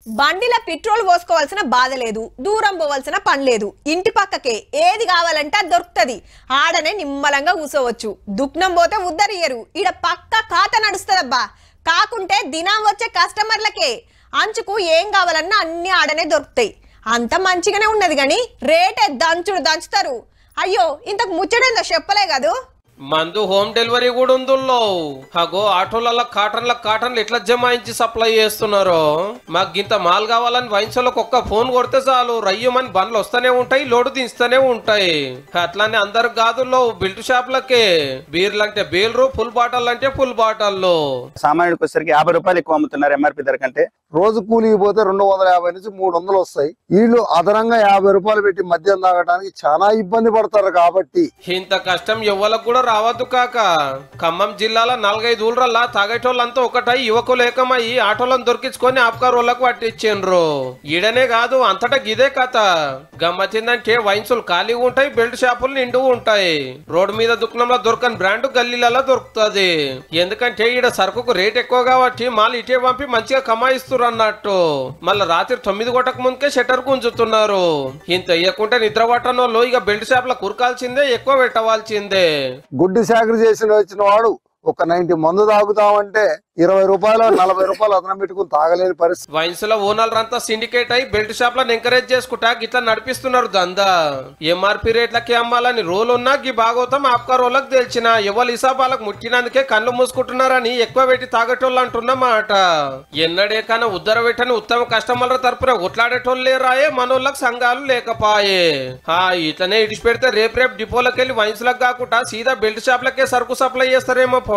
బండిలో పెట్రోల్ పోసుకోవాల్సిన బాధ లేదు, దూరం పోవాల్సిన పని లేదు. ఇంటి పక్కకే ఏది కావాలంటే అది దొరుకుతుంది. ఆడనే నిమ్మలంగా కూసోవచ్చు. దుఃఖం పోతే ఉద్దరియరు. ఈడ పక్క ఖాతా నడుస్తుందబ్బా. కాకుంటే దినం వచ్చే కస్టమర్లకే అంచుకు ఏం కావాలన్నా అన్ని ఆడనే దొరుకుతాయి. అంత మంచిగానే ఉన్నది కానీ రేటే దంచుతారు. అయ్యో ఇంతకు ముచ్చడేందో చెప్పలే కదూ. మందు హోమ్ డెలివరీ కూడా ఉందో. అగో ఆటోలలో కాటన్లు ఎట్లా జమాయించి సప్లై చేస్తున్నారు. మాకు గింత మాల్ కావాలని వైన్స్లోకి ఒక్క ఫోన్ కొడితే చాలు రయ్యమని బండ్లు వస్తూనే ఉంటాయి, లోడు దించుతూనే ఉంటాయి. అట్లానే అందరు కాదుల్లో బిల్ట్ షాప్లకే బీర్లు అంటే బీర్లు, ఫుల్ బాటల్ అంటే ఫుల్ బాటల్లో. సామాన్యుడికి వచ్చేసరికి 50 రూపాయలు ఎక్కువ అమ్ముతున్నారు ఎంఆర్పీ ధర కంటే. రోజు కూలికి పోతే 250 నుంచి 300 వస్తాయి. వీళ్ళు అదనంగా 50 రూపాయలు పెట్టి మద్యం తాగడానికి చాలా ఇబ్బంది పడతారు. కాబట్టి ఇంత కష్టం ఎవ్వలకు కూడా రావద్దు కాక. ఖమ్మం జిల్లాలో 4-5 ఊళ్ళల్లా తాగేటోళ్ళంతా ఒకటై యువకులు ఏకమయ్యి ఆటోలను దొరికించుకొని ఆప్కార్ వాళ్ళకు పట్టించిండ్రు. ఈడనే కాదు అంతటా గిదే కథ. గమ్మతిందంటే వైన్సులు ఖాళీగా ఉంటాయి, బెల్ట్ షాపులు నిండు ఉంటాయి. రోడ్డు మీద దుకాణంలో దొరకని బ్రాండ్ గల్లీలలో దొరుకుతుంది. ఎందుకంటే ఈడ సరుకుకు రేట్ ఎక్కువ కాబట్టి మాల్ ఇటే పంపి మంచిగా కమాయిస్తున్నారు అన్నట్టు. మళ్ళీ రాత్రి 9 గంటలకు ముందుకే షట్టర్ గుంజుతున్నారు. ఇంత ఇయ్యకుంటే నిద్ర పట్టణంలో ఇక బెల్ట్ షాప్ లో కురకాల్సిందే, ఎక్కువ పెట్టవలసిందే. గుడ్డి సాకరీ చేసిన వచ్చిన వాడు ఒక 90 మందు తాగుతామంటే 20 రూపాయలు 40 రూపాయలు అదనం పెట్టుకుని తాగలేని పరిస్థితి. వైన్స్ లో ఓనర్లు అంతా సిండికేట్ అయి బెల్ట్ షాప్ లను ఎంకరేజ్ చేసుకుంటా గిట్లా నడిపిస్తున్నారు దందా. ఎంఆర్పీ రేట్లకి అమ్మాలని రోల్ ఉన్నా గీ భాగవతం ఆప్కార్ వాళ్ళకి తెలిసిన ఎవరు హిసాబాలకు ముట్టినందుకే కళ్ళు మూసుకుంటున్నారని ఎక్కువ పెట్టి తాగేటోళ్ళు అంటున్నమాట. ఎన్నడే కానీ ఉద్దర పెట్టని ఉత్తమ కస్టమర్ల తరపున కొట్లాడేటోళ్ళు లేరాయే, మనోళ్ళకి సంఘాలు లేకపాయే. ఇట్లనే ఇడిచి పెడితే రేపు డిపోలకు వెళ్ళి వైన్స్ లకు కాకుండా సీదా బెల్ట్ షాప్ లకే సరుకు సప్లై చేస్తారేమో పో.